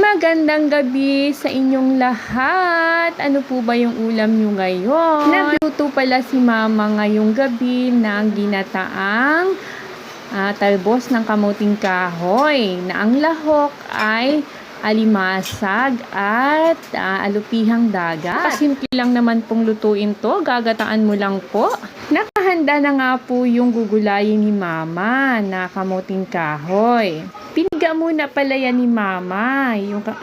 Magandang gabi sa inyong lahat. Ano po ba yung ulam nyo ngayon? Nagluto pala si Mama ngayong gabi ng ginataang talbos ng kamuting kahoy na ang lahok ay alimasag at alupihang dagat. Simple lang naman pong lutuin to. Gagataan mo lang po. Nakahanda na nga po yung gugulayin ni Mama na kamuting kahoy. Piniga muna pala yan ni Mama,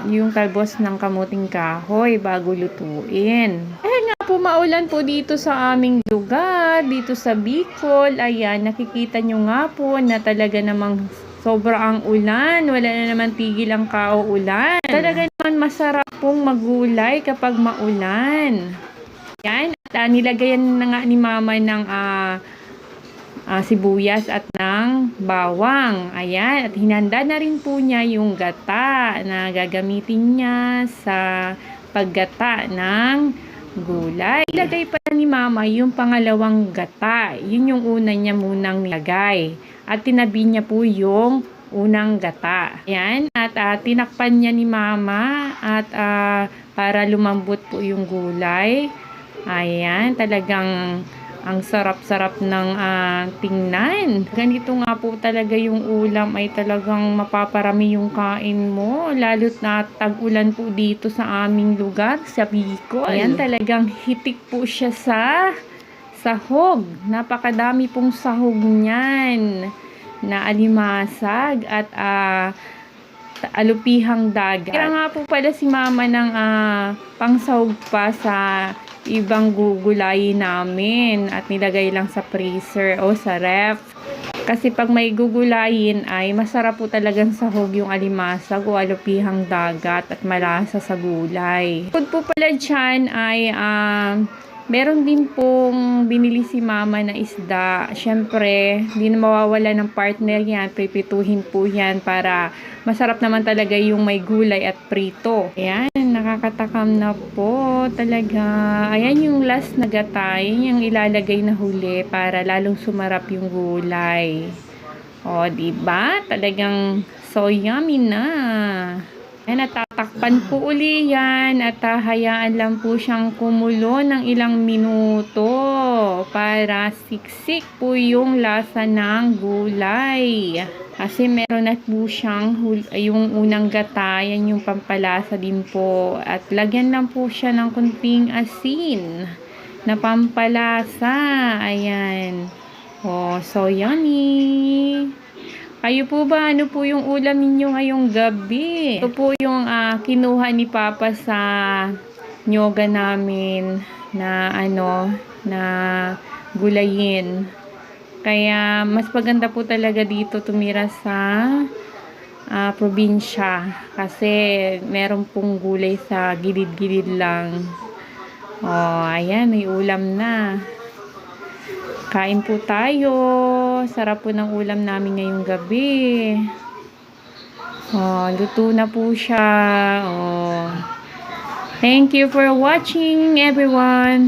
yung talbos ng kamuting kahoy bago lutuin. Nga po maulan po dito sa aming lugar, dito sa Bicol. Ayan, nakikita nyo nga po na talaga namang sobrang ulan. Wala na naman tigil ang kauulan. Talaga naman masarap pong magulay kapag maulan. Ayan, at nilagayan na nga ni Mama ng sibuyas at ng bawang. Ayan, at hinanda na rin po niya yung gata na gagamitin niya sa paggata ng gulay. Ilagay pa ni Mama yung pangalawang gata. Yun yung una niya munang nilagay. At tinabi niya po yung unang gata. Ayan, at tinakpan niya ni Mama at para lumambot po yung gulay. Ayan, talagang ang sarap-sarap ng tingnan. Ganito nga po talaga yung ulam ay talagang mapaparami yung kain mo. Lalo't na tag-ulan po dito sa aming lugar, sa Bicol. Ayan, talagang hitik po siya sa sahog. Napakadami pong sahog niyan na alimasag at alupihang dagat. Kaya nga po pala si Mama ng pangsahog pa sa ibang gugulayin namin at nilagay lang sa freezer o sa ref. Kasi pag may gugulayin ay masarap po talagang sahog yung alimasag o alupihang dagat at malasa sa gulay. Bukod po pala dyan ay meron din pong binili si Mama na isda. Syempre, hindi na mawawala ng partner yan. Pipituhin po yan para masarap naman talaga yung may gulay at prito. Ayan, nakakatakam na po talaga. Ayan yung last na gata. Ayan yung ilalagay na huli para lalong sumarap yung gulay. O, diba? Talagang so yummy na. Ayan, natatakpan po uli yan at hayaan lang po siyang kumulo ng ilang minuto para siksik po yung lasa ng gulay. Kasi meron na po siyang yung unang gata, yan yung pampalasa din po. At lagyan lang po siya ng kunting asin na pampalasa. Ayan. Oh, so yummy. Kayo po ba? Ano po yung ulam ninyo ngayong gabi? Ito po yung kinuha ni Papa sa nyoga namin na na gulayin. Kaya mas maganda po talaga dito tumira sa probinsya. Kasi meron pong gulay sa gilid-gilid lang. Oh, ayan, may ulam na. Kain po tayo. Sarap po ng ulam namin ngayong gabi. Oh, luto na po siya. Oh. Thank you for watching, everyone.